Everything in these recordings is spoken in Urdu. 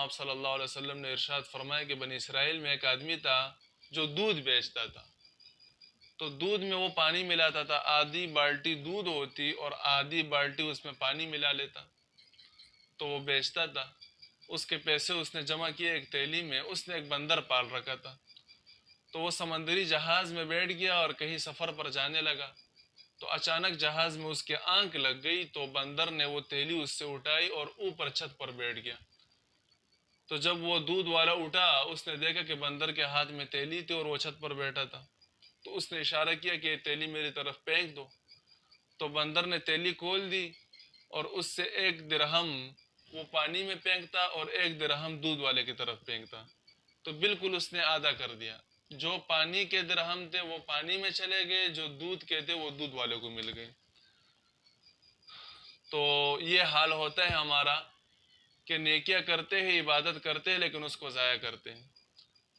آپ صلی اللہ علیہ وسلم نے ارشاد فرمایا کہ بنی اسرائیل میں ایک آدمی تھا جو دودھ بیچتا تھا. تو دودھ میں وہ پانی ملاتا تھا، آدھی بالٹی دودھ ہوتی اور آدھی بالٹی اس میں پانی ملا لیتا. تو وہ بیچتا تھا، اس کے پیسے اس نے جمع کیے ایک تیلی میں. اس نے ایک بندر پال رکھا تھا. تو وہ سمندری جہاز میں بیٹھ گیا اور کہیں سفر پر جانے لگا. تو اچانک جہاز میں اس کے آنکھ لگ گئی، تو بندر نے وہ تیلی اس سے اٹھائی اور اوپر چھت پر بیٹھ گیا. تو جب وہ دودھ والا اٹھا، اس نے دیکھا کہ بندر کے ہاتھ میں تیلی تھی اور وہ چھت پر بیٹھا تھا. تو اس نے اشارہ کیا کہ یہ تیلی میری طرف پھینک دو. تو بندر نے تیلی کھول دی اور اس سے 1 درہم وہ پانی میں پھینکتا اور 1 درہم دودھ والے کی طرف پھینکتا. تو بالکل اس نے آدھا کر دیا. جو پانی کے درہم تھے وہ پانی میں چلے گئے، جو دودھ کے تھے وہ دودھ والے کو مل گئے. تو یہ حال ہوتا ہے ہمارا کہ نیکیاں کرتے ہیں، عبادت کرتے ہیں، لیکن اس کو ضائع کرتے ہیں.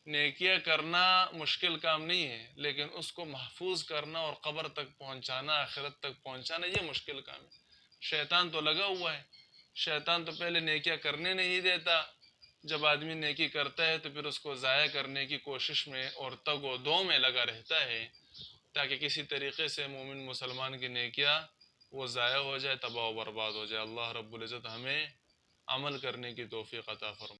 نیکیاں کرنا مشکل کام نہیں ہے، لیکن اس کو محفوظ کرنا اور قبر تک پہنچانا، آخرت تک پہنچانا، یہ مشکل کام ہے. شیطان تو لگا ہوا ہے. شیطان تو پہلے نیکیاں کرنے نہیں دیتا. جب آدمی نیکی کرتا ہے تو پھر اس کو ضائع کرنے کی کوشش میں اور تگ و دو میں لگا رہتا ہے، تاکہ کسی طریقے سے مومن مسلمان کی نیکیاں وہ ضائع ہو جائے، تباہ و برباد ہو جائے. اللہ رب العزت ہمیں عمل کرنے کی توفیق عطا فرمائے.